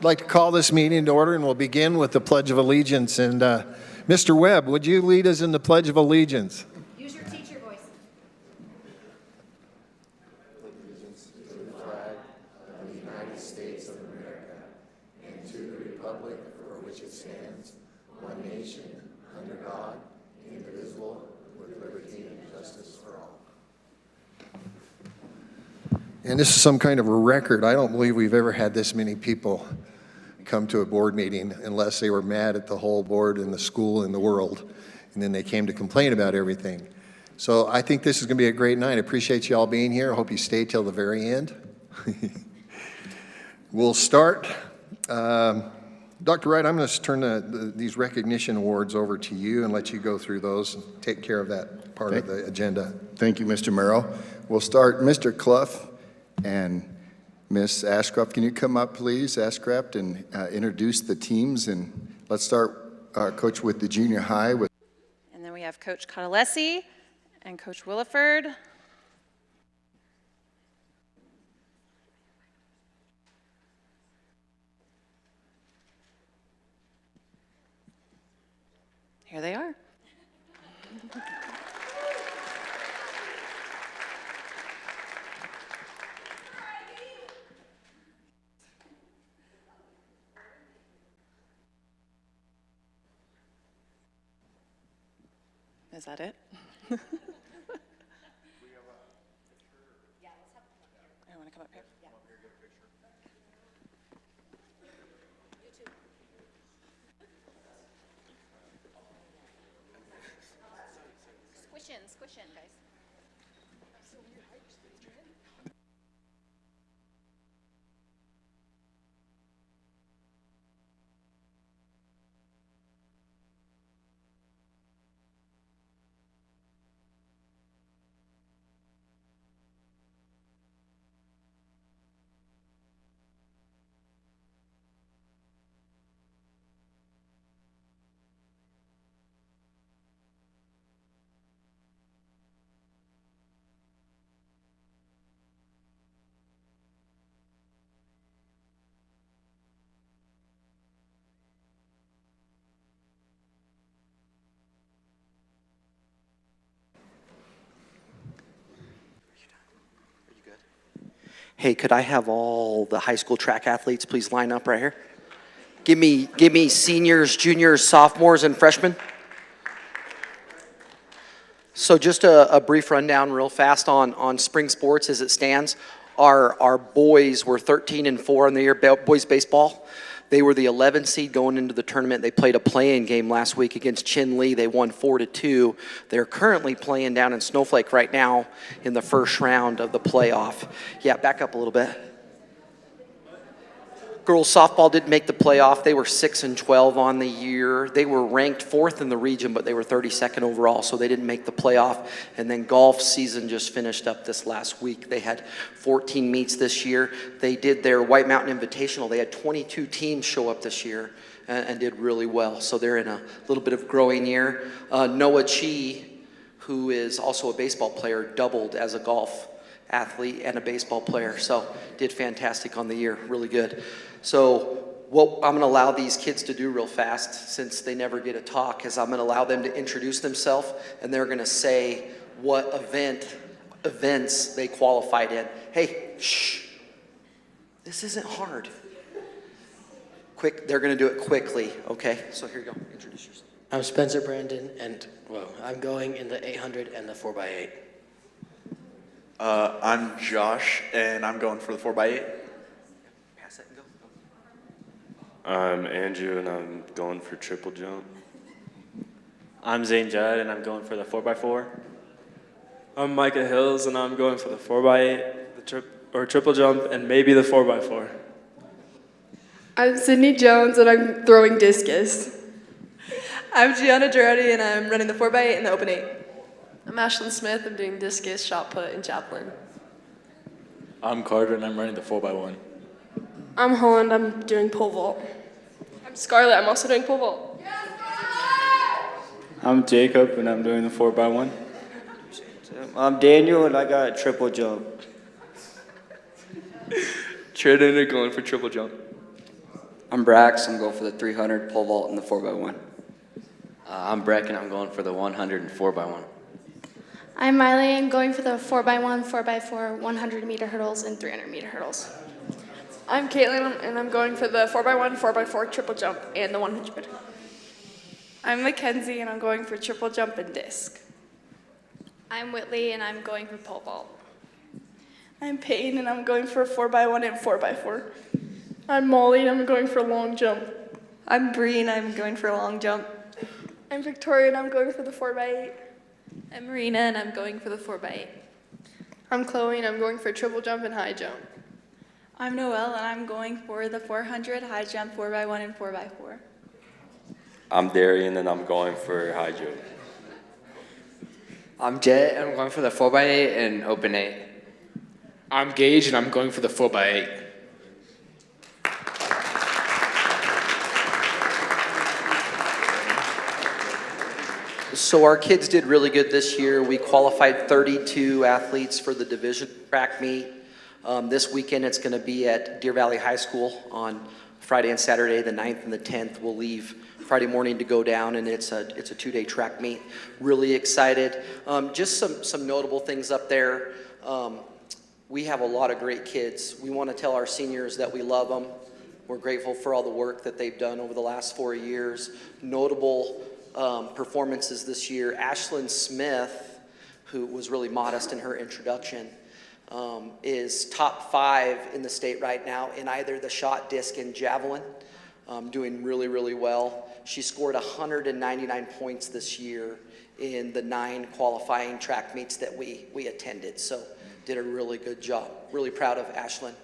like to call this meeting to order, and we'll begin with the Pledge of Allegiance. And Mr. Webb, would you lead us in the Pledge of Allegiance? Use your teacher voice. Allegiance to the flag of the United States of America and to the republic for which it stands, one nation, under God, indivisible, with liberty and justice for all. And this is some kind of a record. I don't believe we've ever had this many people come to a board meeting unless they were mad at the whole board and the school and the world, and then they came to complain about everything. So I think this is going to be a great night. I appreciate you all being here. I hope you stay till the very end. We'll start. Dr. Wright, I'm going to turn these recognition awards over to you and let you go through those and take care of that part of the agenda. Thank you, Mr. Merrill. We'll start Mr. Clough and Miss Ashcraft. Can you come up, please, Ashcraft, and introduce the teams? And let's start, Coach, with the junior high. And then we have Coach Cautalesi and Coach Williford. Here they are. Is that it? I want to come up here. Yeah. Squish in, guys. Hey, could I have all the high school track athletes please line up right here? Give me seniors, juniors, sophomores, and freshmen. So just a brief rundown real fast on spring sports as it stands. Our boys were 13-4 in the year, boys baseball. They were the 11th seed going into the tournament. They played a play-in game last week against Chin Lee. They won 4-2. They're currently playing down in Snowflake right now in the first round of the playoff. Yeah, back up a little bit. Girls softball didn't make the playoff. They were 6-12 on the year. They were ranked 4th in the region, but they were 32nd overall, so they didn't make the playoff. And then golf season just finished up this last week. They had 14 meets this year. They did their White Mountain Invitational. They had 22 teams show up this year and did really well. So they're in a little bit of growing year. Noah Chi, who is also a baseball player, doubled as a golf athlete and a baseball player. So did fantastic on the year, really good. So what I'm going to allow these kids to do real fast, since they never get a talk, is I'm going to allow them to introduce themselves, and they're going to say what events they qualified in. Hey, shh, this isn't hard. Quick, they're going to do it quickly, okay? So here you go, introduce yourself. I'm Spencer Brandon, and well, I'm going in the 800 and the 4x8. I'm Josh, and I'm going for the 4x8. Pass it and go. I'm Andrew, and I'm going for triple jump. I'm Zane Judd, and I'm going for the 4x4. I'm Micah Hills, and I'm going for the 4x8, the triple jump, and maybe the 4x4. I'm Sydney Jones, and I'm throwing discus. I'm Gianna Girardi, and I'm running the 4x8 and the open 8. I'm Ashlyn Smith. I'm doing discus, shot put, and javelin. I'm Carter, and I'm running the 4x1. I'm Holland. I'm doing pole vault. I'm Scarlett. I'm also doing pole vault. I'm Jacob, and I'm doing the 4x1. I'm Daniel, and I got triple jump. Trinity going for triple jump. I'm Brax. I'm going for the 300 pole vault and the 4x1. I'm Breck, and I'm going for the 100 and 4x1. I'm Miley. I'm going for the 4x1, 4x4, 100-meter hurdles, and 300-meter hurdles. I'm Caitlin, and I'm going for the 4x1, 4x4 triple jump and the 100. I'm Mackenzie, and I'm going for triple jump and disc. I'm Whitley, and I'm going for pole vault. I'm Peyton, and I'm going for 4x1 and 4x4. I'm Molly, and I'm going for long jump. I'm Bree, and I'm going for a long jump. I'm Victoria, and I'm going for the 4x8. I'm Marina, and I'm going for the 4x8. I'm Chloe, and I'm going for triple jump and high jump. I'm Noelle, and I'm going for the 400 high jump, 4x1 and 4x4. I'm Darian, and I'm going for high jump. I'm Jet, and I'm going for the 4x8 and open 8. I'm Gage, and I'm going for the 4x8. So our kids did really good this year. We qualified 32 athletes for the division track meet. This weekend it's going to be at Deer Valley High School on Friday and Saturday, the 9th and the 10th. We'll leave Friday morning to go down, and it's a 2-day track meet. Really excited. Just some notable things up there. We have a lot of great kids. We want to tell our seniors that we love them. We're grateful for all the work that they've done over the last 4 years. Notable performances this year. Ashlyn Smith, who was really modest in her introduction, is top 5 in the state right now in either the shot, disc, and javelin, doing really, really well. She scored 199 points this year in the 9 qualifying track meets that we attended. So did a really good job. Really proud of Ashlyn.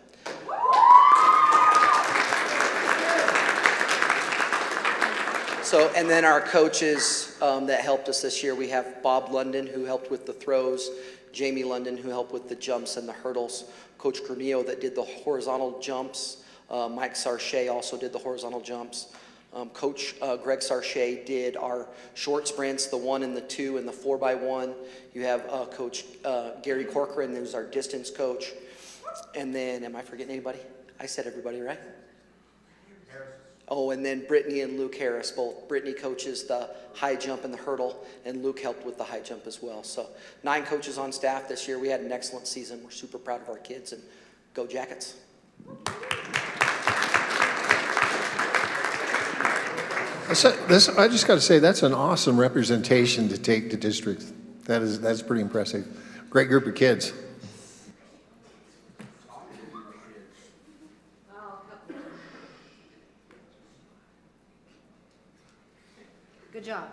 So, and then our coaches that helped us this year, we have Bob London, who helped with the throws, Jamie London, who helped with the jumps and the hurdles, Coach Granillo that did the horizontal jumps, Mike Sarche also did the horizontal jumps. Coach Greg Sarche did our short sprints, the 1 and the 2 and the 4x1. You have Coach Gary Corcoran, who's our distance coach. And then, am I forgetting anybody? I said everybody, right? Oh, and then Brittany and Luke Harris, both. Brittany coaches the high jump and the hurdle, and Luke helped with the high jump as well. So 9 coaches on staff this year. We had an excellent season. We're super proud of our kids, and go Jackets. I just got to say, that's an awesome representation to take to districts. That's pretty impressive. Great group of kids. Good job.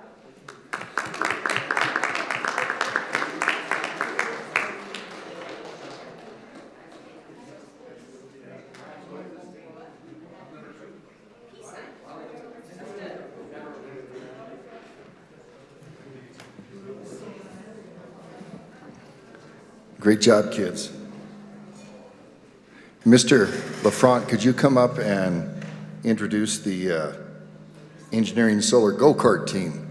Great job, kids. Mr. LaFront, could you come up and introduce the Engineering Solar Go-Kart team?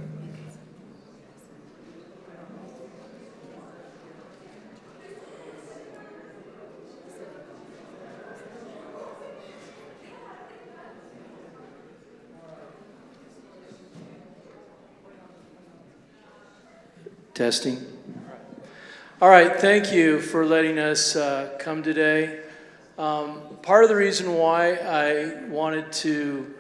Testing. All right, thank you for letting us come today. Part of the reason why I wanted to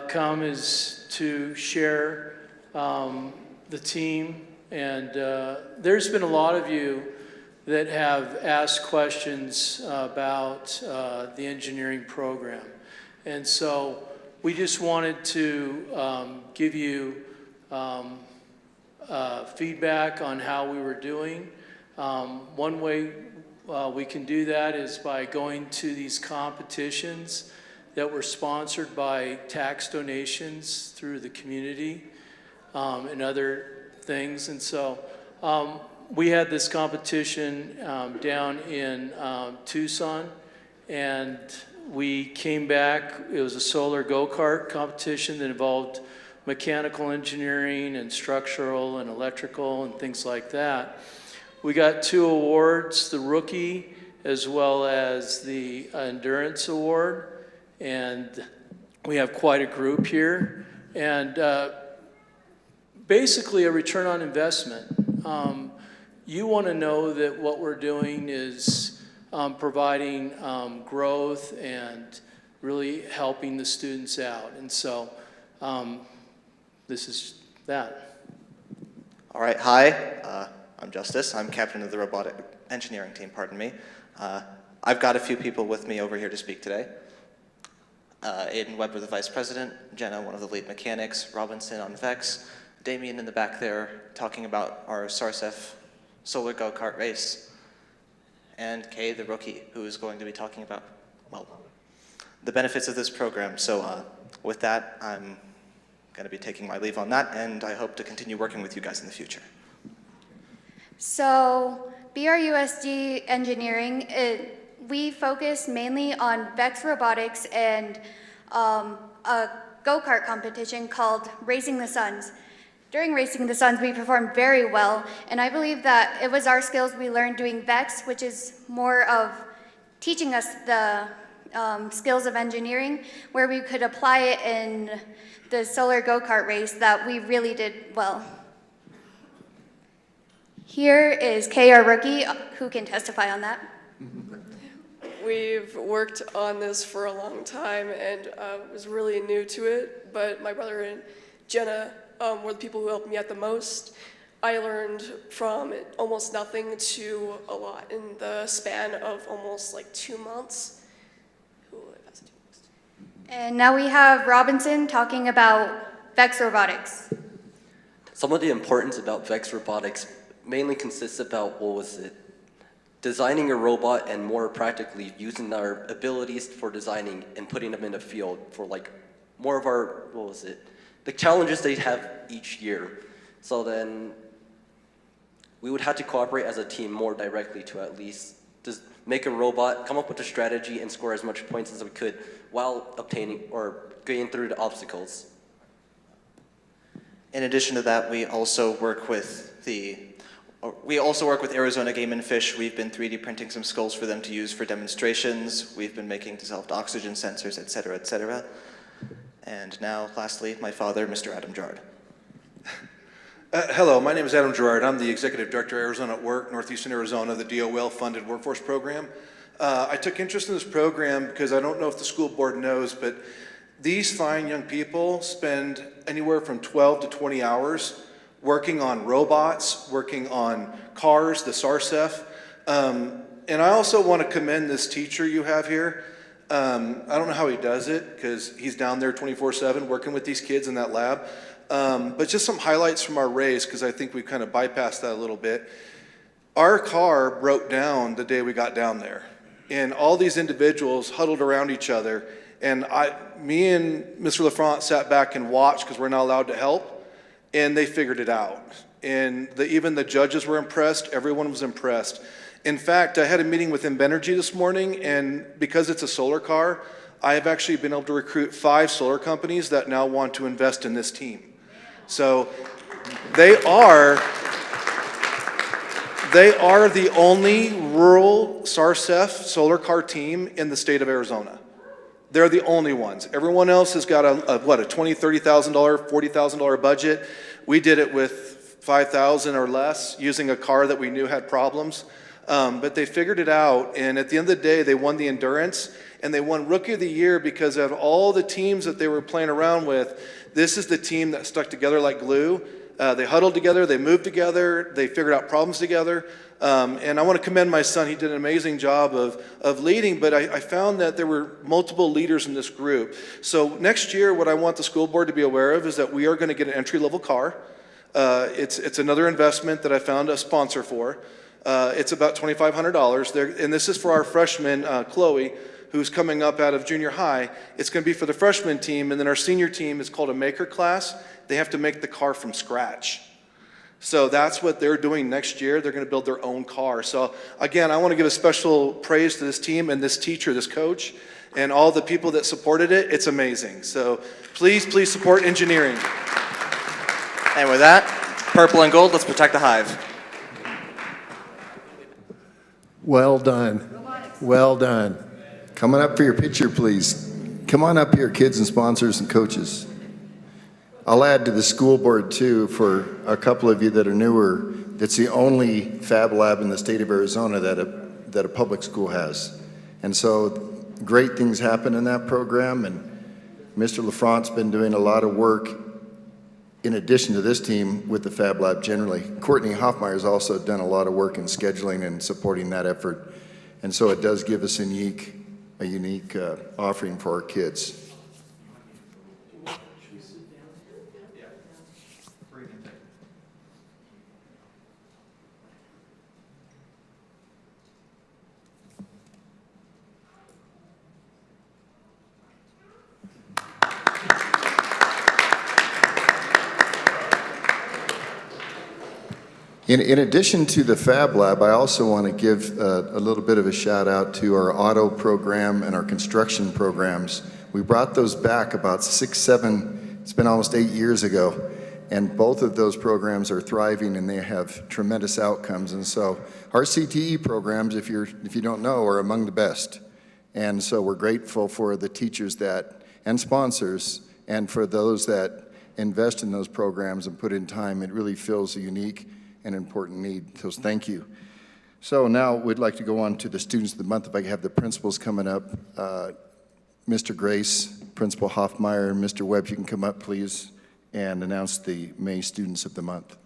come is to share the team, and there's been a lot of you that have asked questions about the engineering program. And so we just wanted to give you feedback on how we were doing. One way we can do that is by going to these competitions that were sponsored by tax donations through the community and other things. And so we had this competition down in Tucson, and we came back. It was a solar go-kart competition that involved mechanical engineering and structural and electrical and things like that. We got 2 awards, the rookie as well as the endurance award. And we have quite a group here, and basically a return on investment. You want to know that what we're doing is providing growth and really helping the students out. And so this is that. All right, hi, I'm Justice. I'm captain of the robotic engineering team, pardon me. I've got a few people with me over here to speak today. Aiden Weber, the vice president, Jenna, one of the lead mechanics, Robinson on VEX, Damien in the back there talking about our SARSEF solar go-kart race, and Kay, the rookie, who is going to be talking about, well, the benefits of this program. So with that, I'm going to be taking my leave on that, and I hope to continue working with you guys in the future. So BRUSD engineering, we focus mainly on VEX robotics and a go-kart competition called Racing the Suns. During Racing the Suns, we performed very well, and I believe that it was our skills we learned doing VEX, which is more of teaching us the skills of engineering, where we could apply it in the solar go-kart race that we really did well. Here is Kay, our rookie, who can testify on that. We've worked on this for a long time and was really new to it, but my brother and Jenna were the people who helped me out the most. I learned from almost nothing to a lot in the span of almost like 2 months. And now we have Robinson talking about VEX robotics. Some of the importance about VEX robotics mainly consists about, designing a robot and more practically using our abilities for designing and putting them in a field for like more of our, the challenges they have each year. So then we would have to cooperate as a team more directly to at least just make a robot, come up with a strategy, and score as much points as we could while obtaining or getting through the obstacles. In addition to that, we also work with Arizona Game and Fish. We've been 3D printing some skulls for them to use for demonstrations. We've been making dissolved oxygen sensors, et cetera, et cetera. And now, lastly, my father, Mr. Adam Gerard. Hello, my name is Adam Gerard. I'm the Executive Director of Arizona at Work, Northeastern Arizona, the DOL-funded workforce program. I took interest in this program because I don't know if the school board knows, but these fine young people spend anywhere from 12 to 20 hours working on robots, working on cars, the SARSEF. And I also want to commend this teacher you have here. I don't know how he does it because he's down there 24/7 working with these kids in that lab. But just some highlights from our race, because I think we kind of bypassed that a little bit. Our car broke down the day we got down there, and all these individuals huddled around each other, and me and Mr. LaFront sat back and watched because we're not allowed to help, and they figured it out. And even the judges were impressed. Everyone was impressed. In fact, I had a meeting with Invenergy this morning, and because it's a solar car, I have actually been able to recruit 5 solar companies that now want to invest in this team. So they are the only rural SARSEF solar car team in the state of Arizona. They're the only ones. Everyone else has got a $20,000, $30,000, $40,000 budget. We did it with $5,000 or less using a car that we knew had problems. But they figured it out, and at the end of the day, they won the endurance, and they won Rookie of the Year because of all the teams that they were playing around with. This is the team that stuck together like glue. They huddled together, they moved together, they figured out problems together. And I want to commend my son. He did an amazing job of leading, but I found that there were multiple leaders in this group. So next year, what I want the school board to be aware of is that we are going to get an entry-level car. It's another investment that I found a sponsor for. It's about $2,500, and this is for our freshman, Chloe, who's coming up out of junior high. It's going to be for the freshman team, and then our senior team is called a maker class. They have to make the car from scratch. So that's what they're doing next year. They're going to build their own car. So again, I want to give a special praise to this team and this teacher, this coach, and all the people that supported it. It's amazing. So please support engineering. And with that, purple and gold, let's protect the hive. Well done. Well done. Coming up for your picture, please. Come on up here, kids and sponsors and coaches. I'll add to the school board too, for a couple of you that are newer, it's the only Fab Lab in the state of Arizona that a public school has. And so great things happen in that program, and Mr. LaFront's been doing a lot of work in addition to this team with the Fab Lab generally. Courtney Hoffmeyer's also done a lot of work in scheduling and supporting that effort. And so it does give us a unique offering for our kids. In addition to the Fab Lab, I also want to give a little bit of a shout out to our auto program and our construction programs. We brought those back about 6, 7, it's been almost 8 years ago, and both of those programs are thriving and they have tremendous outcomes. And so our CTE programs, if you don't know, are among the best. And so we're grateful for the teachers and sponsors, and for those that invest in those programs and put in time. It really fills a unique an important need, so thank you. So now we'd like to go on to the Students of the Month. If I could have the principals coming up. Mr. Grace, Principal Hoffmeyer, and Mr. Webb, you can come up, please, and announce the May Students of the Month.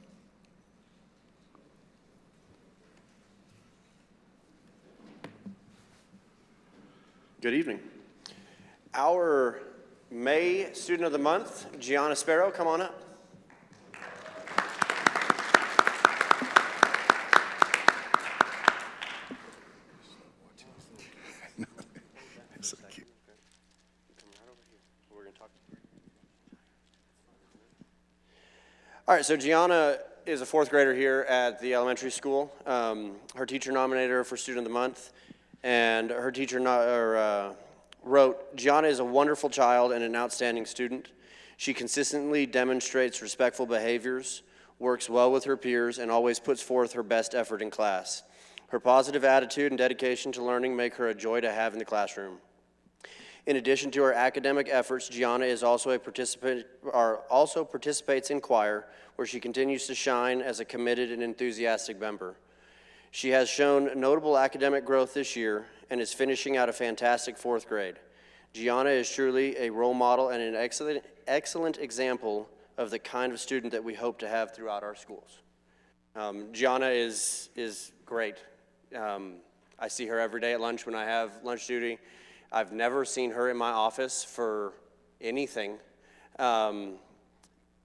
Good evening. Our May Student of the Month, Gianna Sparrow, come on up. So cute. All right, so Gianna is a 4th grader here at the elementary school. Her teacher nominated her for Student of the Month, and her teacher wrote, "Gianna is a wonderful child and an outstanding student. She consistently demonstrates respectful behaviors, works well with her peers, and always puts forth her best effort in class. Her positive attitude and dedication to learning make her a joy to have in the classroom. In addition to her academic efforts, Gianna is also participates in choir, where she continues to shine as a committed and enthusiastic member. She has shown notable academic growth this year and is finishing out a fantastic 4th grade. Gianna is truly a role model and an excellent example of the kind of student that we hope to have throughout our schools." Gianna is great. I see her every day at lunch when I have lunch duty. I've never seen her in my office for anything.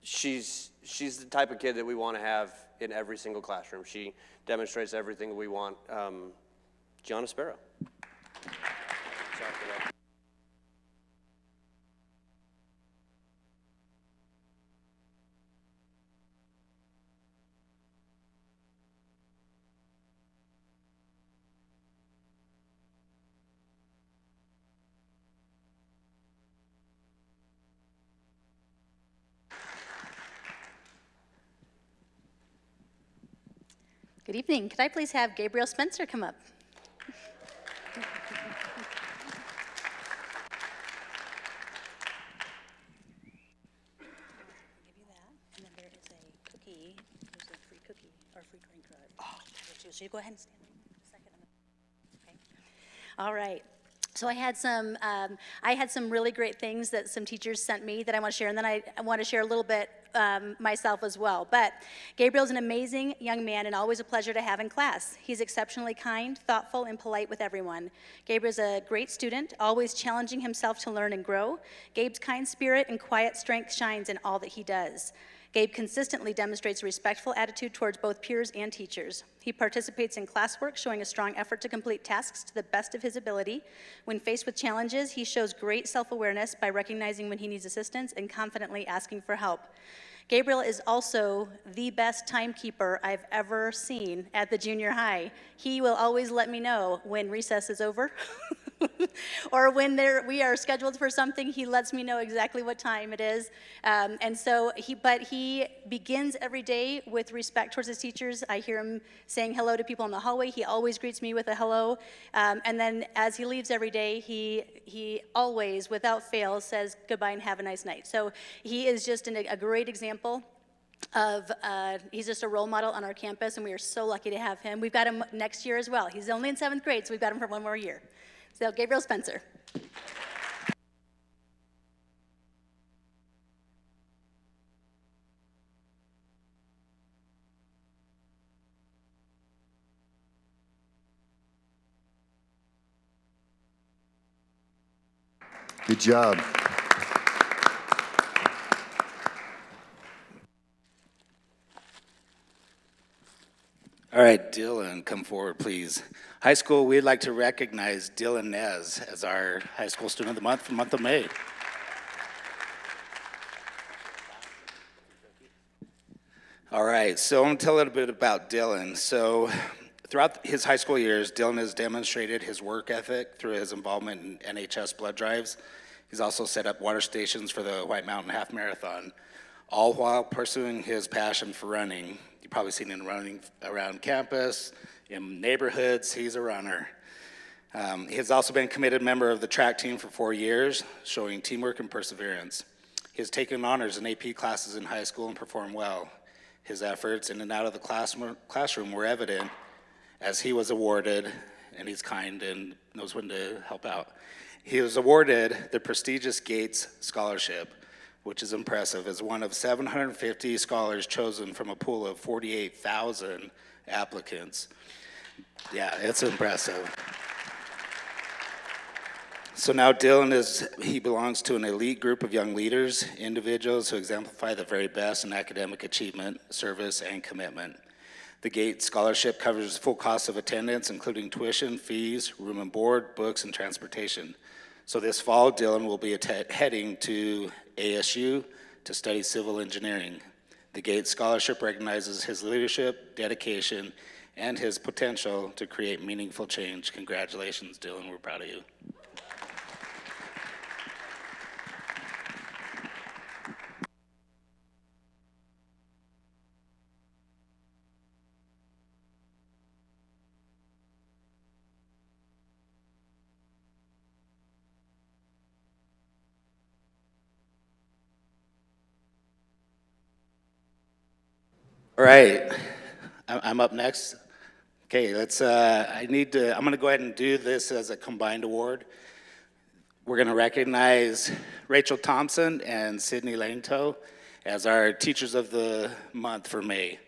She's the type of kid that we want to have in every single classroom. She demonstrates everything we want. Gianna Sparrow. Sorry for that. Good evening. Could I please have Gabriel Spencer come up? So you go ahead and stand a second. Okay. All right. So I had some really great things that some teachers sent me that I want to share, and then I want to share a little bit myself as well. But Gabriel's an amazing young man and always a pleasure to have in class. He's exceptionally kind, thoughtful, and polite with everyone. Gabriel's a great student, always challenging himself to learn and grow. Gabe's kind spirit and quiet strength shines in all that he does. Gabe consistently demonstrates a respectful attitude towards both peers and teachers. He participates in classwork, showing a strong effort to complete tasks to the best of his ability. When faced with challenges, he shows great self-awareness by recognizing when he needs assistance and confidently asking for help. Gabriel is also the best timekeeper I've ever seen at the junior high. He will always let me know when recess is over. Or when we are scheduled for something, he lets me know exactly what time it is. And so he begins every day with respect towards his teachers. I hear him saying hello to people in the hallway. He always greets me with a hello. And then as he leaves every day, he always, without fail, says goodbye and have a nice night. So he is just a great example of, he's just a role model on our campus, and we are so lucky to have him. We've got him next year as well. He's only in 7th grade, so we've got him for one more year. So Gabriel Spencer. Good job. All right, Dylan, come forward, please. High school, we'd like to recognize Dylan Nez as our High School Student of the Month for the month of May. All right, so I'm going to tell a little bit about Dylan. So throughout his high school years, Dylan has demonstrated his work ethic through his involvement in NHS blood drives. He's also set up water stations for the White Mountain Half Marathon, all while pursuing his passion for running. You've probably seen him running around campus, in neighborhoods. He's a runner. He has also been a committed member of the track team for 4 years, showing teamwork and perseverance. He has taken honors in AP classes in high school and performed well. His efforts in and out of the classroom were evident as he was awarded, and he's kind and knows when to help out. He was awarded the prestigious Gates Scholarship, which is impressive, as one of 750 scholars chosen from a pool of 48,000 applicants. Yeah, it's impressive. So now Dylan he belongs to an elite group of young leaders, individuals who exemplify the very best in academic achievement, service, and commitment. The Gates Scholarship covers full costs of attendance, including tuition, fees, room and board, books, and transportation. So this fall, Dylan will be heading to ASU to study civil engineering. The Gates Scholarship recognizes his leadership, dedication, and his potential to create meaningful change. Congratulations, Dylan, we're proud of you. All right, I'm up next. Okay, I'm gonna go ahead and do this as a combined award. We're gonna recognize Rachel Thompson and Sydney Langto as our Teachers of the Month for May.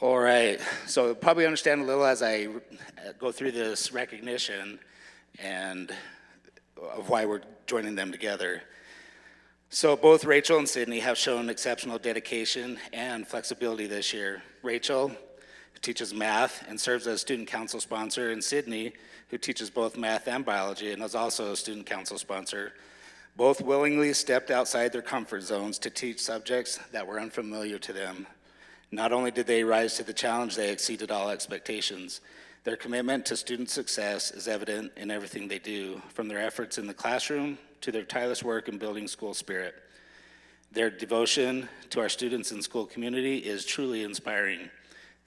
All right, so you'll probably understand a little as I go through this recognition and of why we're joining them together. So both Rachel and Sydney have shown exceptional dedication and flexibility this year. Rachel, who teaches math and serves as student council sponsor, and Sydney, who teaches both math and biology and is also a student council sponsor, both willingly stepped outside their comfort zones to teach subjects that were unfamiliar to them. Not only did they rise to the challenge, they exceeded all expectations. Their commitment to student success is evident in everything they do, from their efforts in the classroom to their tireless work in building school spirit. Their devotion to our students and school community is truly inspiring.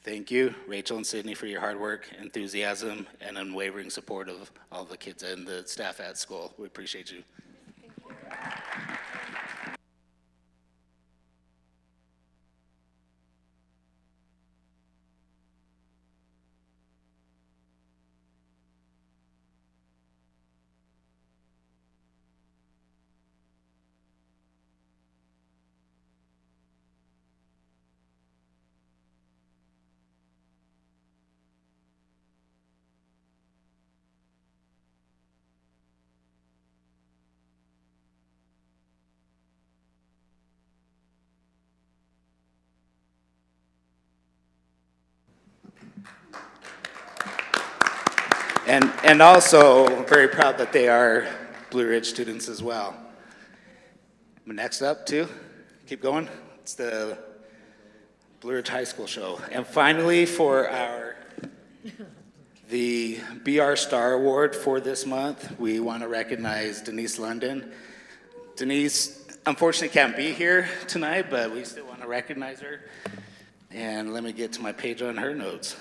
Thank you, Rachel and Sydney, for your hard work, enthusiasm, and unwavering support of all the kids and the staff at school. We appreciate you. And also very proud that they are Blue Ridge students as well. Next up, too, keep going, it's the Blue Ridge High School show. And finally, for the BR Star Award for this month, we want to recognize Denise London. Denise, unfortunately, can't be here tonight, but we still want to recognize her. And let me get to my page on her notes.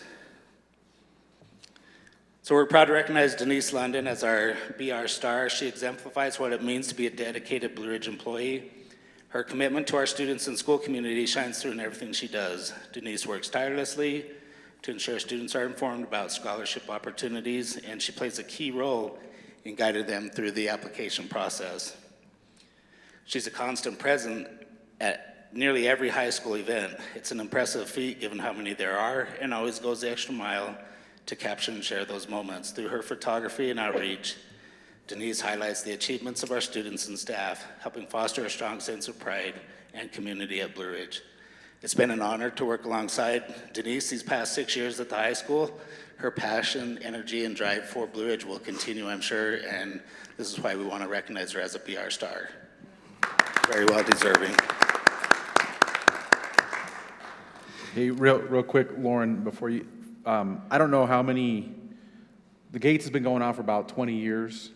So we're proud to recognize Denise London as our BR Star. She exemplifies what it means to be a dedicated Blue Ridge employee. Her commitment to our students and school community shines through in everything she does. Denise works tirelessly to ensure students are informed about scholarship opportunities, and she plays a key role in guiding them through the application process. She's a constant presence at nearly every high school event. It's an impressive feat given how many there are, and always goes the extra mile to capture and share those moments. Through her photography and outreach, Denise highlights the achievements of our students and staff, helping foster a strong sense of pride and community at Blue Ridge. It's been an honor to work alongside Denise these past 6 years at the high school. Her passion, energy, and drive for Blue Ridge will continue, I'm sure, and this is why we want to recognize her as a BR Star. Very well deserving. Hey, real quick, Lauren, before you, I don't know how many, the Gates has been going on for about 20 years,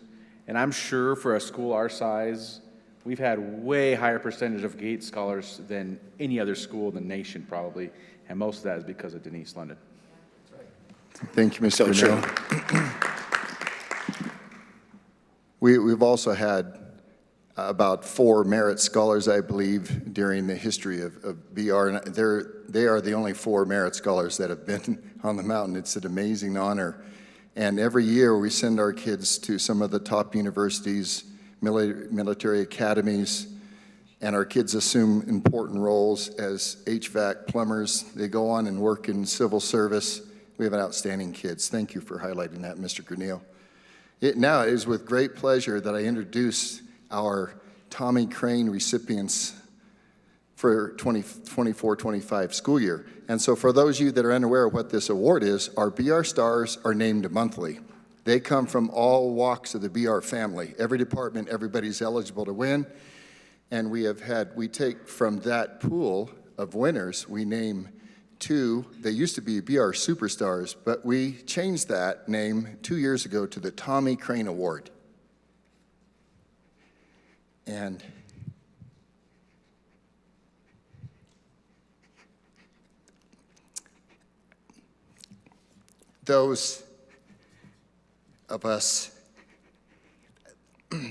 and I'm sure for a school our size, we've had way higher percentage of Gates scholars than any other school in the nation probably, and most of that is because of Denise London. Thank you, Mr. Cornell. We've also had about 4 merit scholars, I believe, during the history of BR, and they are the only 4 merit scholars that have been on the mountain. It's an amazing honor. And every year we send our kids to some of the top universities, military academies, and our kids assume important roles as HVAC plumbers. They go on and work in civil service. We have outstanding kids. Thank you for highlighting that, Mr. Granillo. Now it is with great pleasure that I introduce our Tommy Crane recipients for 24-25 school year. And so for those of you that are unaware of what this award is, our BR Stars are named monthly. They come from all walks of the BR family. Every department, everybody's eligible to win. And we take from that pool of winners, we name 2. They used to be BR Superstars, but we changed that name 2 years ago to the Tommy Crane Award. And those of us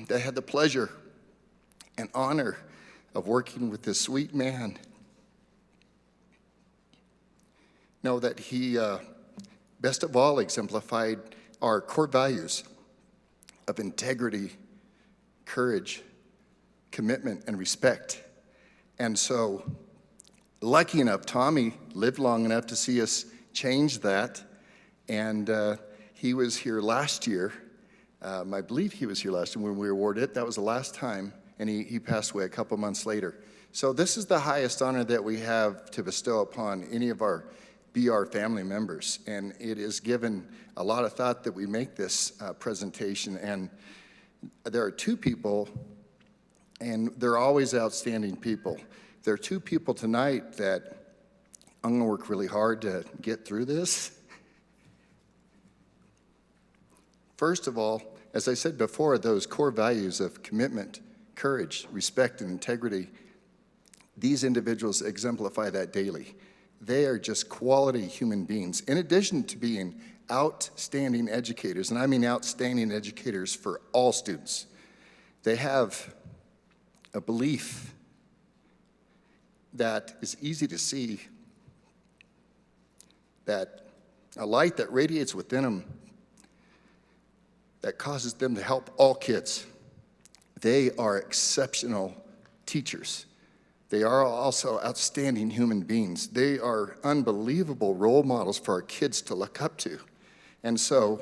that had the pleasure and honor of working with this sweet man know that he, best of all, exemplified our core values of integrity, courage, commitment, and respect. And so, lucky enough, Tommy lived long enough to see us change that, and he was here last year. I believe he was here last year when we awarded it. That was the last time, and he passed away a couple months later. So this is the highest honor that we have to bestow upon any of our BR family members, and it is given a lot of thought that we make this presentation. And there are 2 people, and they're always outstanding people. There are 2 people tonight that I'm gonna work really hard to get through this. First of all, as I said before, those core values of commitment, courage, respect, and integrity, these individuals exemplify that daily. They are just quality human beings. In addition to being outstanding educators, and I mean outstanding educators for all students, they have a belief that is easy to see, that a light that radiates within them that causes them to help all kids. They are exceptional teachers. They are also outstanding human beings. They are unbelievable role models for our kids to look up to. And so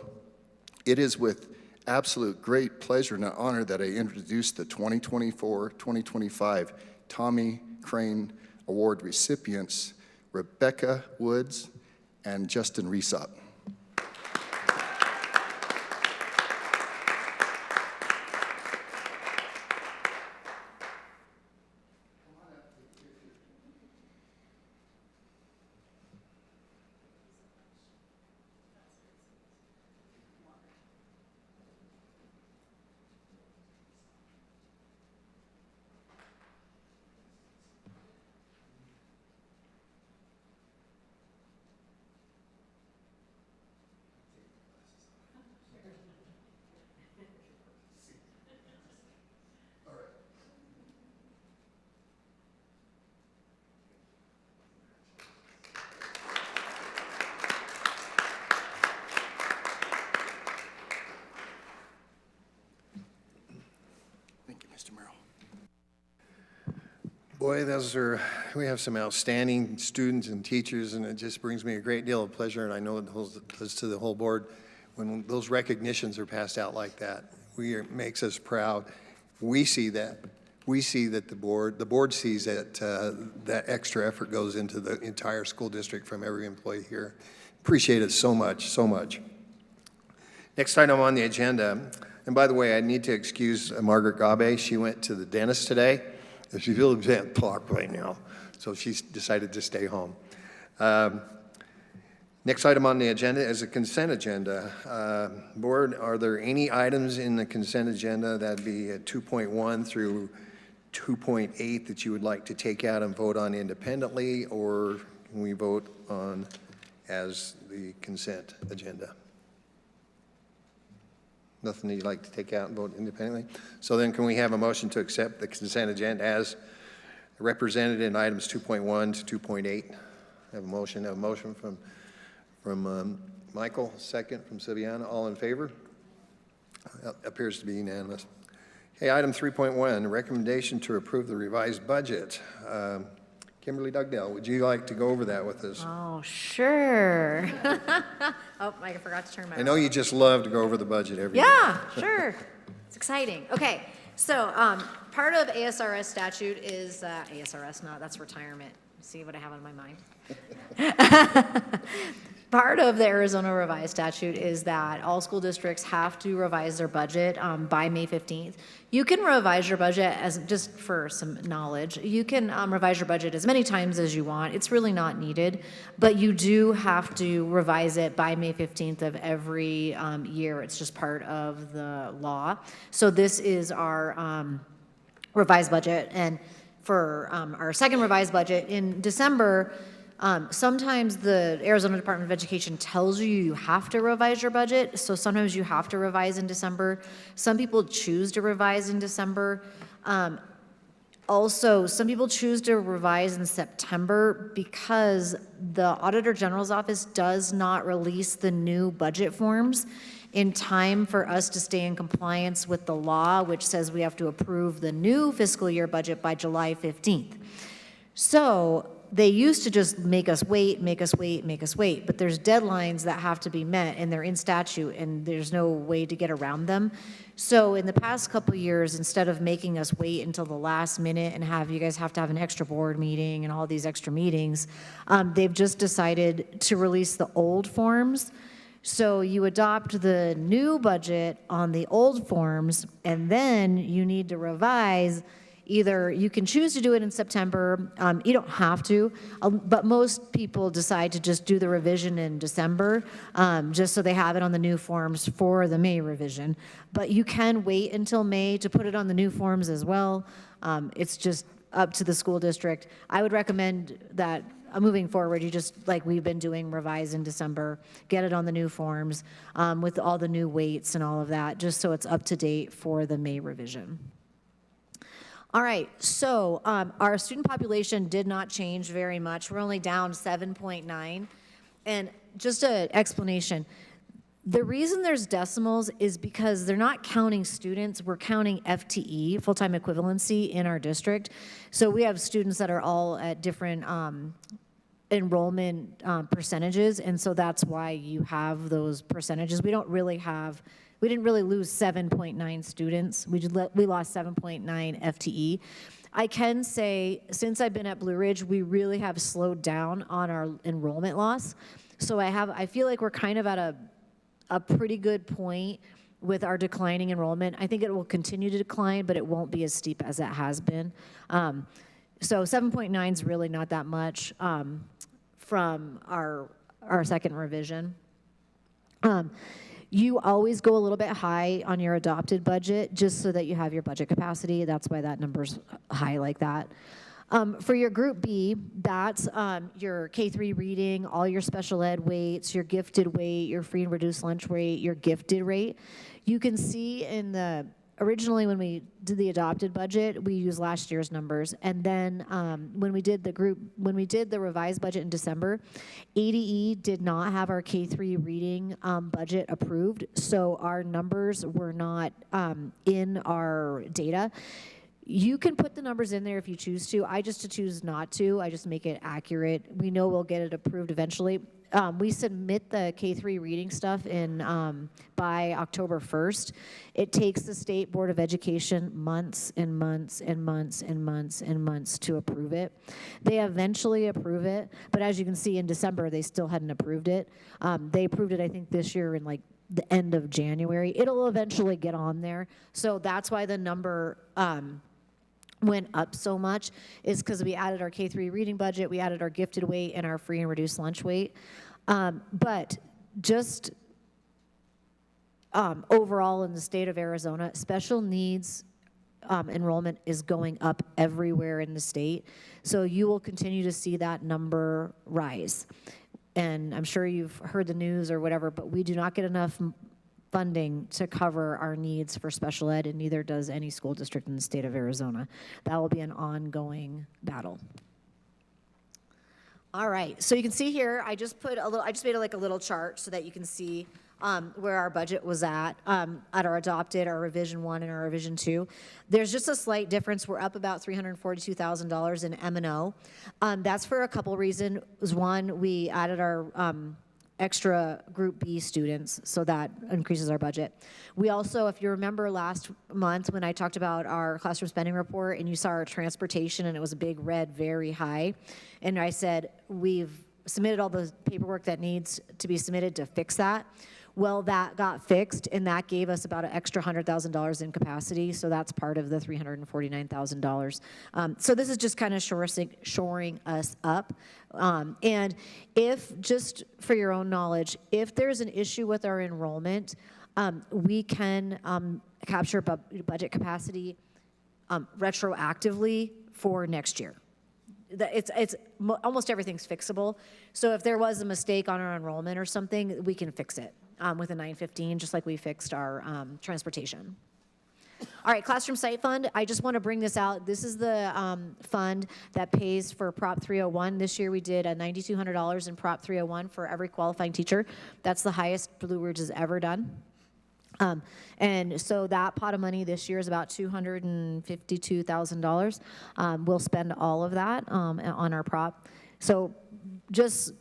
it is with absolute great pleasure and honor that I introduce the 2024-2025 Tommy Crane Award recipients, Rebecca Woods and Justin Reesop. All right, Boy, we have some outstanding students and teachers, and it just brings me a great deal of pleasure, and I know it does to the whole board, when those recognitions are passed out like that. It makes us proud. We see that. We see that the board sees that that extra effort goes into the entire school district from every employee here. Appreciate it so much, so much. Next item on the agenda, and by the way, I need to excuse Margaret Gabe. She went to the dentist today. She feels a bit clock right now, so she's decided to stay home. Next item on the agenda is a consent agenda. Board, are there any items in the consent agenda, that'd be 2.1 through 2.8, that you would like to take out and vote on independently, or can we vote on as the consent agenda? Nothing that you'd like to take out and vote independently? So then can we have a motion to accept the consent agenda as represented in items 2.1 to 2.8? Have a motion from Michael, second from Silviana. All in favor? Appears to be unanimous. Okay, item 3.1, recommendation to approve the revised budget. Kimberly Dugdale, would you like to go over that with us? Oh, sure. Oh, I forgot to turn my. I know you just love to go over the budget every Yeah, sure. It's exciting. Okay, so part of ASRS statute is ASRS. No, that's retirement. See what I have on my mind. Part of the Arizona revised statute is that all school districts have to revise their budget by May 15th. You can revise your budget, as just for some knowledge, you can revise your budget as many times as you want. It's really not needed, but you do have to revise it by May 15th of every year. It's just part of the law. So this is our revised budget, and for our second revised budget in December, sometimes the Arizona Department of Education tells you you have to revise your budget, so sometimes you have to revise in December. Some people choose to revise in December. Also, some people choose to revise in September because the Auditor General's Office does not release the new budget forms in time for us to stay in compliance with the law, which says we have to approve the new fiscal year budget by July 15th. So they used to just make us wait, but there's deadlines that have to be met, and they're in statute, and there's no way to get around them. So in the past couple of years, instead of making us wait until the last minute and have you guys have to have an extra board meeting and all these extra meetings, they've just decided to release the old forms. So you adopt the new budget on the old forms, and then you need to revise. Either you can choose to do it in September, you don't have to, but most people decide to just do the revision in December, just so they have it on the new forms for the May revision. But you can wait until May to put it on the new forms as well. It's just up to the school district. I would recommend that moving forward, you just, like we've been doing, revise in December, get it on the new forms with all the new weights and all of that, just so it's up to date for the May revision. All right, so our student population did not change very much. We're only down 7.9. And just an explanation, the reason there's decimals is because they're not counting students, we're counting FTE, full-time equivalency, in our district. So we have students that are all at different enrollment percentages, and so that's why you have those percentages. We didn't really lose 7.9 students. We lost 7.9 FTE. I can say, since I've been at Blue Ridge, we really have slowed down on our enrollment loss. So I feel like we're kind of at a pretty good point with our declining enrollment. I think it will continue to decline, but it won't be as steep as it has been. So 7.9 is really not that much from our second revision. You always go a little bit high on your adopted budget just so that you have your budget capacity. That's why that number's high like that. For your group B, that's your K-3 reading, all your special ed weights, your gifted weight, your free and reduced lunch rate, your gifted rate. You can see originally when we did the adopted budget, we used last year's numbers. And then when we did the revised budget in December, ADE did not have our K-3 reading budget approved. So our numbers were not in our data. You can put the numbers in there if you choose to. I just choose not to. I just make it accurate. We know we'll get it approved eventually. We submit the K-3 reading stuff in by October 1st. It takes the State Board of Education months and months and months and months and months to approve it. They eventually approve it, but as you can see in December, they still hadn't approved it. They approved it, I think, this year in like the end of January. It'll eventually get on there. So that's why the number went up so much, is because we added our K-3 reading budget, we added our gifted weight and our free and reduced lunch weight. But just overall in the state of Arizona, special needs enrollment is going up everywhere in the state. So you will continue to see that number rise. And I'm sure you've heard the news or whatever, but we do not get enough funding to cover our needs for special ed, and neither does any school district in the state of Arizona. That will be an ongoing battle. All right, so you can see here, I just made it like a little chart so that you can see where our budget was at our adopted, our revision 1 and our revision 2. There's just a slight difference. We're up about $342,000 in M&O. That's for a couple reasons. One, we added our extra Group B students, so that increases our budget. We also, if you remember last month when I talked about our classroom spending report and you saw our transportation and it was a big red, very high, and I said we've submitted all the paperwork that needs to be submitted to fix that. Well, that got fixed, and that gave us about an extra $100,000 in capacity, so that's part of the $349,000. So this is just kind of shoring us up. And if, just for your own knowledge, if there's an issue with our enrollment, we can capture budget capacity retroactively for next year. Almost everything's fixable. So if there was a mistake on our enrollment or something, we can fix it with a 915, just like we fixed our transportation. All right, Classroom Site Fund, I just want to bring this out. This is the fund that pays for Prop 301. This year we did $9,200 in Prop 301 for every qualifying teacher. That's the highest Blue Ridge has ever done. And so that pot of money this year is about $252,000. We'll spend all of that on our prop. So just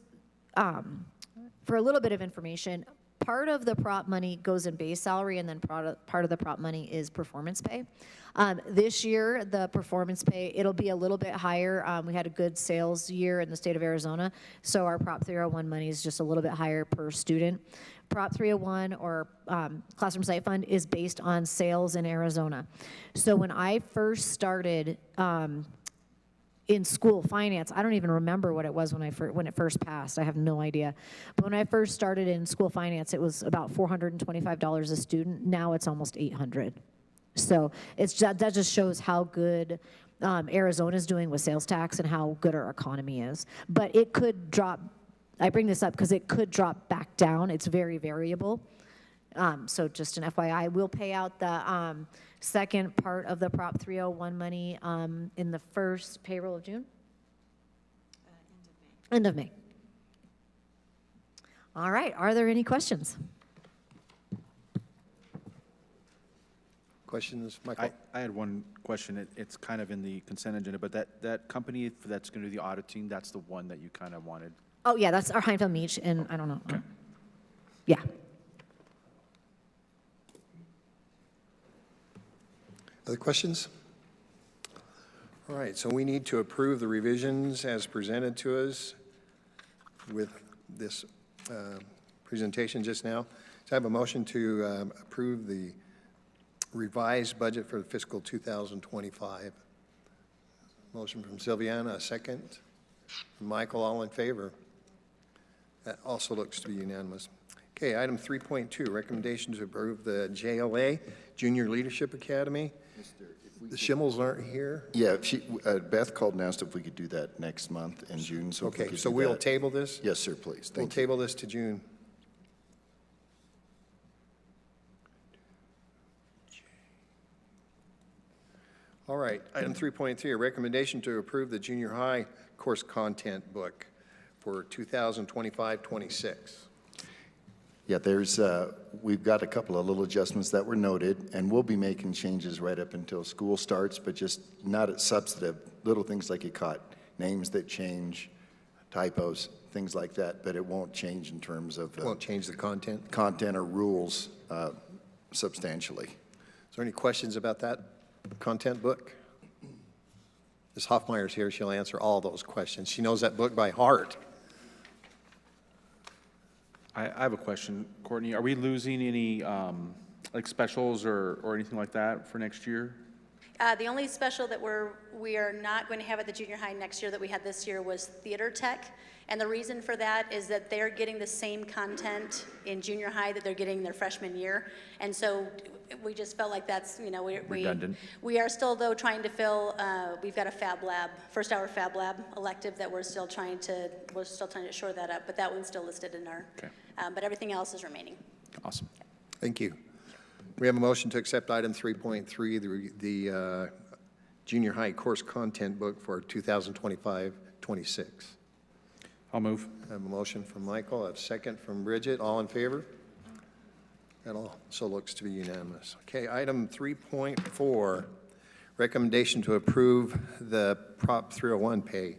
for a little bit of information, part of the prop money goes in base salary, and then part of the prop money is performance pay. This year, the performance pay, it'll be a little bit higher. We had a good sales year in the state of Arizona, so our Prop 301 money is just a little bit higher per student. Prop 301 or Classroom Site Fund is based on sales in Arizona. So when I first started in school finance, I don't even remember what it was when it first passed. I have no idea. But when I first started in school finance, it was about $425 a student. Now it's almost $800. So that just shows how good Arizona's doing with sales tax and how good our economy is. But it could drop. I bring this up because it could drop back down. It's very variable. So just an FYI, we'll pay out the second part of the Prop 301 money in the first payroll of June? End of May. All right, are there any questions? Questions, Michael? I had one question. It's kind of in the consent agenda, but that company that's going to do the auditing, that's the one that you kind of wanted. Oh, yeah, that's our Heinfeld Meach, and I don't know. Okay. Yeah. Other questions? All right, so we need to approve the revisions as presented to us with this presentation just now. So I have a motion to approve the revised budget for fiscal 2025. Motion from Silviana, a second. Michael, all in favor? That also looks to be unanimous. Okay, item 3.2, recommendation to approve the JLA, Junior Leadership Academy. The Schimmels aren't here? Yeah, Beth called and asked if we could do that next month in June. So okay, so we'll table this? Yes, sir, please. We'll table this to June. All right, item 3.3, a recommendation to approve the junior high course content book for 2025-26. Yeah, we've got a couple of little adjustments that were noted, and we'll be making changes right up until school starts, but just not at substantive, little things like you caught, names that change, typos, things like that, but it won't change in terms of. Won't change the content? Content or rules substantially. Is there any questions about that content book? Ms. Hoffmeyer's here. She'll answer all those questions. She knows that book by heart. I have a question, Courtney. Are we losing any like specials or anything like that for next year? The only special that we are not going to have at the junior high next year that we had this year was theater tech. And the reason for that is that they're getting the same content in junior high that they're getting their freshman year. And so we just felt like that's, Redundant. we are still though trying to fill, we've got a Fab Lab, first hour Fab Lab elective that we're still trying to shore that up, but that one's still listed in our, but everything else is remaining. Awesome. Thank you. We have a motion to accept item 3.3, the junior high course content book for 2025-26. I'll move. I have a motion from Michael, a second from Bridget. All in favor? That also looks to be unanimous. Okay, item 3.4, recommendation to approve the Prop 301 pay.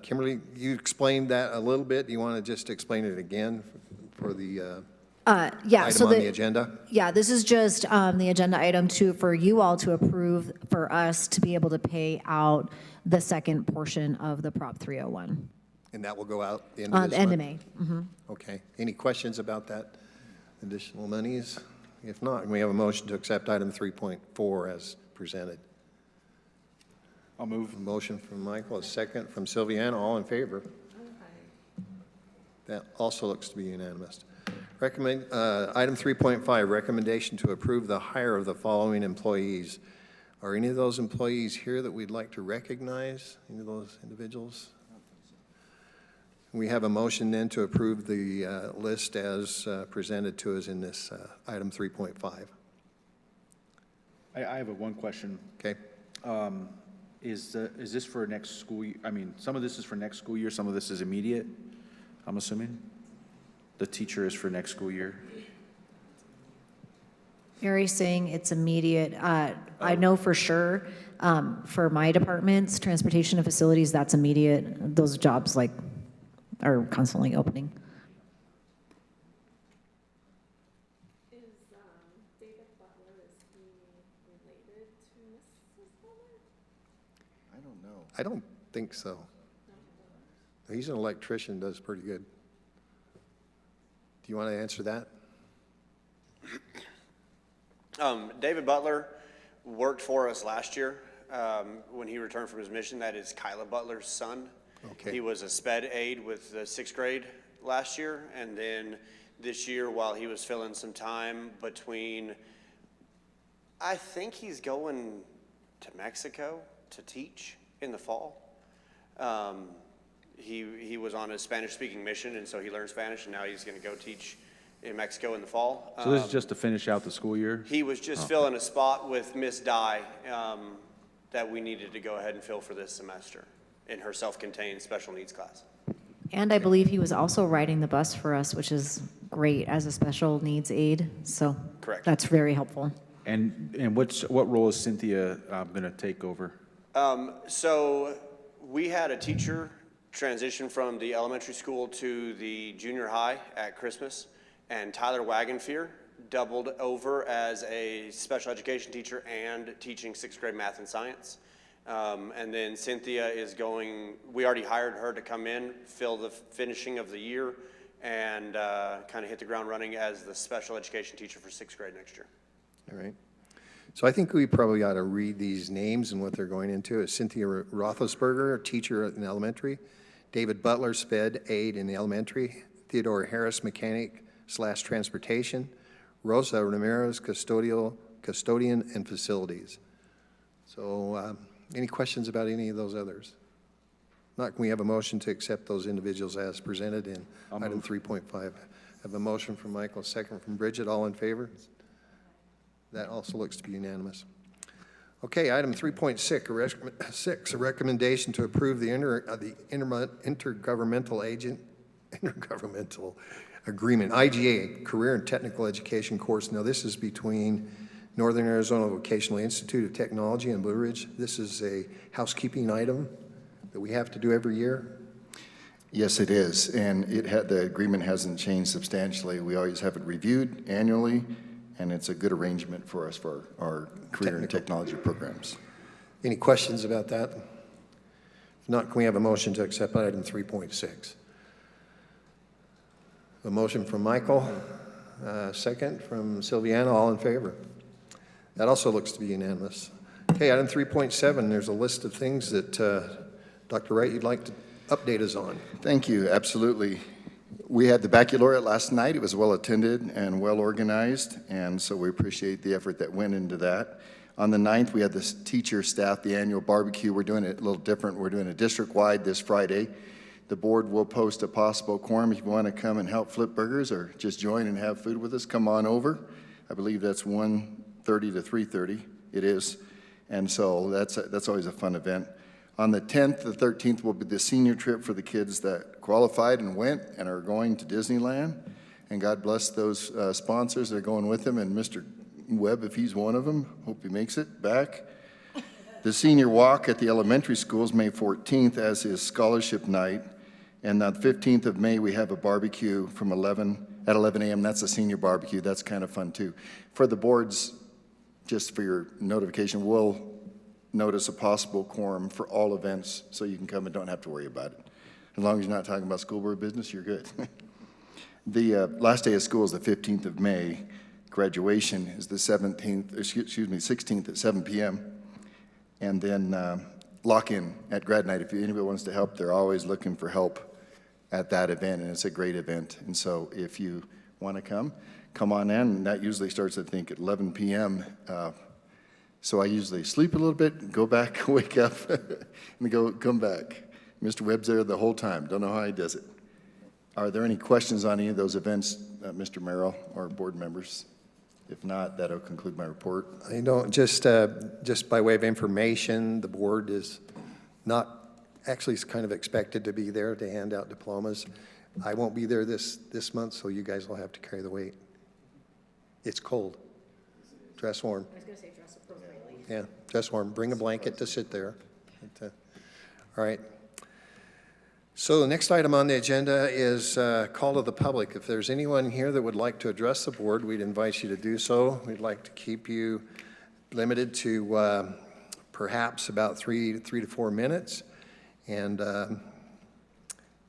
Kimberly, you explained that a little bit. Do you want to just explain it again for the Yeah, item so on the agenda? Yeah, this is just the agenda item for you all to approve for us to be able to pay out the second portion of the Prop 301. And that will go out the end of this The end of month? May. Mhm. Okay. Any questions about that additional monies? If not, we have a motion to accept item 3.4 as presented. I'll move. A motion from Michael, a second from Sylviana. All in favor? That also looks to be unanimous. Item 3.5, recommendation to approve the hire of the following employees. Are any of those employees here that we'd like to recognize? Any of those individuals? We have a motion then to approve the list as presented to us in this item 3.5. I have one question. Okay. Is this for next school year? I mean, some of this is for next school year, some of this is immediate, I'm assuming? The teacher is for next school year? Mary's saying it's immediate. I know for sure, for my departments, transportation and facilities, that's immediate. Those jobs are constantly opening. Is David Butler, is he related to Mrs. Butler? I don't know. I don't think so. He's an electrician, does pretty good. Do you want to answer that? David Butler worked for us last year when he returned from his mission. That is Kyla Butler's son. Okay. He was a sped aide with the 6th grade last year, and then this year while he was filling some time between, I think he's going to Mexico to teach in the fall. He was on a Spanish-speaking mission, and so he learned Spanish, and now he's going to go teach in Mexico in the fall. So this is just to finish out the school year? He was just filling a spot with Miss Dye that we needed to go ahead and fill for this semester in her self-contained special needs class. And I believe he was also riding the bus for us, which is great as a special needs aide. So Correct. That's very helpful. And what role is Cynthia going to take over? So we had a teacher transition from the elementary school to the junior high at Christmas, and Tyler Wagenfear doubled over as a special education teacher and teaching 6th grade math and science. And then Cynthia is we already hired her to come in, fill the finishing of the year, and kind of hit the ground running as the special education teacher for 6th grade next year. All right. So I think we probably ought to read these names and what they're going into. It's Cynthia Roethlisberger, teacher in elementary. David Butler, sped aide in the elementary. Theodore Harris, mechanic/transportation. Rosa Ramirez, custodian and facilities. So any questions about any of those others? Not, can we have a motion to accept those individuals as presented in item 3.5? I have a motion from Michael, a second from Bridget. All in favor? That also looks to be unanimous. Okay, item 3.6, a recommendation to approve the intergovernmental agreement, IGA, Career and Technical Education course. Now, this is between Northern Arizona Vocational Institute of Technology and Blue Ridge. This is a housekeeping item that we have to do every year. Yes, it is, and the agreement hasn't changed substantially. We always have it reviewed annually, and it's a good arrangement for us for our career and technology programs. Any questions about that? If not, can we have a motion to accept item 3.6? A motion from Michael, second from Sylviana, all in favor. That also looks to be unanimous. Okay, item 3.7, there's a list of things that Dr. Wright, you'd like to update us on. Thank you, absolutely. We had the baccalaureate last night. It was well attended and well organized, and so we appreciate the effort that went into that. On the 9th, we had the teacher staff, the annual barbecue. We're doing it a little different. We're doing it district-wide this Friday. The board will post a possible quorum. If you want to come and help flip burgers or just join and have food with us, come on over. I believe that's 1:30 to 3:30. It is. And so that's always a fun event. On the 10th, the 13th will be the senior trip for the kids that qualified and went and are going to Disneyland. And God bless those sponsors that are going with them, and Mr. Webb, if he's one of them, hope he makes it back. The senior walk at the elementary schools, May 14th, as is scholarship night. And on the 15th of May, we have a barbecue from 11 a.m. That's a senior barbecue. That's kind of fun, too. For the boards, just for your notification, we'll notice a possible quorum for all events, so you can come and don't have to worry about it. As long as you're not talking about school board business, you're good. The last day of school is the 15th of May. Graduation is the 16th at 7 p.m. And then lock-in at grad night. If anybody wants to help, they're always looking for help at that event, and it's a great event. And so if you want to come on in. And that usually starts, I think, at 11 p.m. So I usually sleep a little bit, go back, wake up, and come back. Mr. Webb's there the whole time. Don't know how he does it. Are there any questions on any of those events, Mr. Merrill or board members? If not, that'll conclude my report. I don't, just by way of information, the board is not, actually is kind of expected to be there to hand out diplomas. I won't be there this month, so you guys will have to carry the weight. It's cold. Dress warm. I was going to say dress appropriately. Yeah, dress warm. Bring a blanket to sit there. All right. So the next item on the agenda is call to the public. If there's anyone here that would like to address the board, we'd invite you to do so. We'd like to keep you limited to perhaps about 3 to 4 minutes. And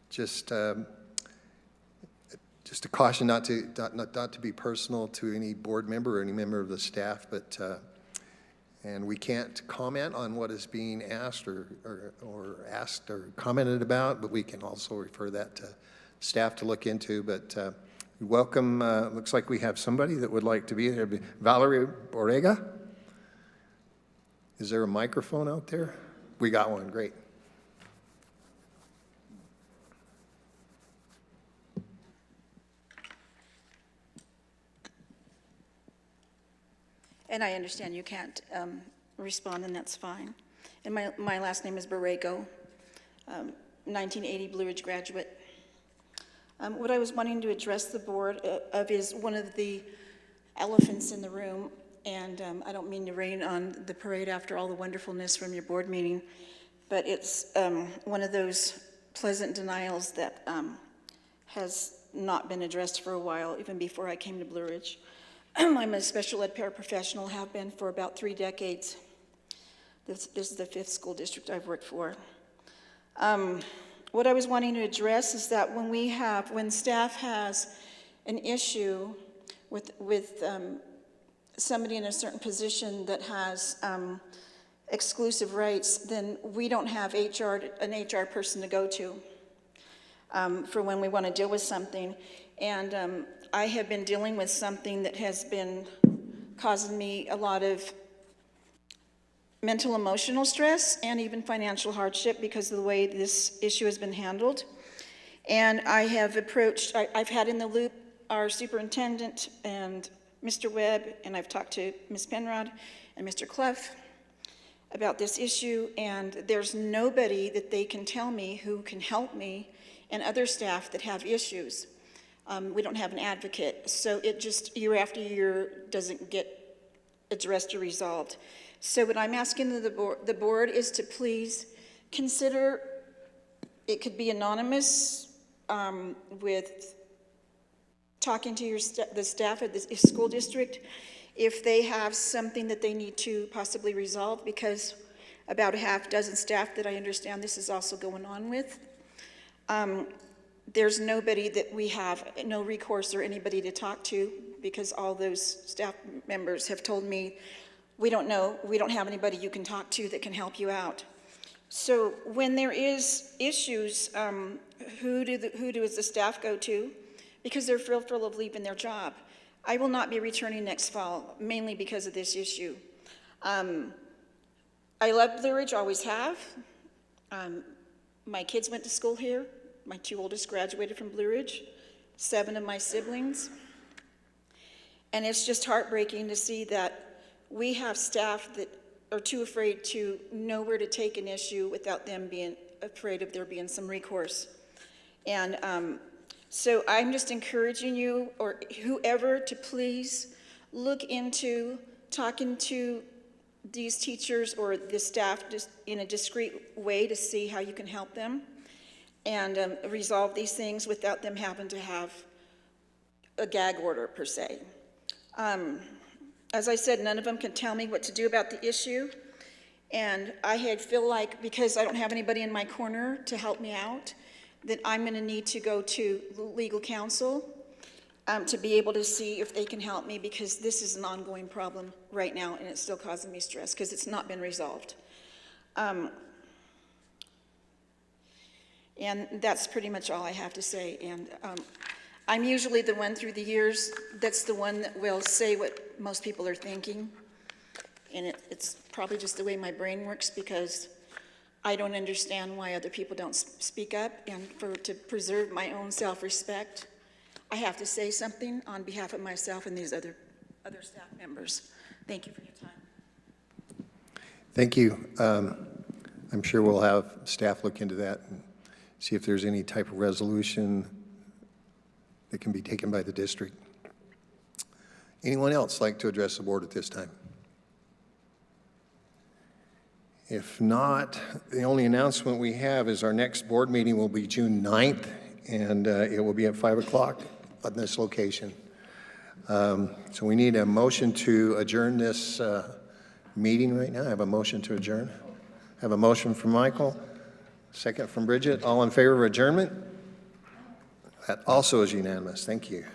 just a caution not to be personal to any board member or any member of the staff, but and we can't comment on what is being asked or asked or commented about, but we can also refer that to staff to look into. But we welcome, looks like we have somebody that would like to be there. Valerie Borrega? Is there a microphone out there? We got one, great. And I understand you can't respond, and that's fine. And my last name is Borrego, 1980 Blue Ridge graduate. What I was wanting to address the board of is one of the elephants in the room, and I don't mean to rain on the parade after all the wonderfulness from your board meeting, but it's one of those pleasant denials that has not been addressed for a while, even before I came to Blue Ridge. I'm a special ed paraprofessional, have been for about 3 decades. This is the 5th school district I've worked for. What I was wanting to address is that when staff has an issue with somebody in a certain position that has exclusive rights, then we don't have an HR person to go to for when we want to deal with something. And I have been dealing with something that has been causing me a lot of mental, emotional stress and even financial hardship because of the way this issue has been handled. And I have I've had in the loop our superintendent and Mr. Webb, and I've talked to Ms. Penrod and Mr. Clough about this issue, and there's nobody that they can tell me who can help me and other staff that have issues. We don't have an advocate, so it just year after year doesn't get addressed or resolved. So what I'm asking the board is to please consider, it could be anonymous, with talking to the staff at the school district if they have something that they need to possibly resolve, because about a half dozen staff that I understand this is also going on with. There's nobody that we have, no recourse or anybody to talk to, because all those staff members have told me, we don't know, we don't have anybody you can talk to that can help you out. So when there is issues, who does the staff go to? Because they're fearful of leaving their job. I will not be returning next fall, mainly because of this issue. I love Blue Ridge, always have. My kids went to school here. My two oldest graduated from Blue Ridge, 7 of my siblings. And it's just heartbreaking to see that we have staff that are too afraid to know where to take an issue without them being afraid of there being some recourse. And so I'm just encouraging you, or whoever, to please look into talking to these teachers or the staff just in a discreet way to see how you can help them and resolve these things without them having to have a gag order per se. As I said, none of them can tell me what to do about the issue, and I feel like, because I don't have anybody in my corner to help me out, that I'm going to need to go to legal counsel to be able to see if they can help me, because this is an ongoing problem right now and it's still causing me stress because it's not been resolved. And that's pretty much all I have to say. And I'm usually the one through the years that's the one that will say what most people are thinking. And it's probably just the way my brain works, because I don't understand why other people don't speak up, and to preserve my own self-respect, I have to say something on behalf of myself and these other staff members. Thank you for your time. Thank you. I'm sure we'll have staff look into that and see if there's any type of resolution that can be taken by the district. Anyone else like to address the board at this time? If not, the only announcement we have is our next board meeting will be June 9th, and it will be at 5 o'clock at this location. So we need a motion to adjourn this meeting right now. I have a motion to adjourn. I have a motion from Michael, second from Bridget. All in favor of adjournment? That also is unanimous. Thank you.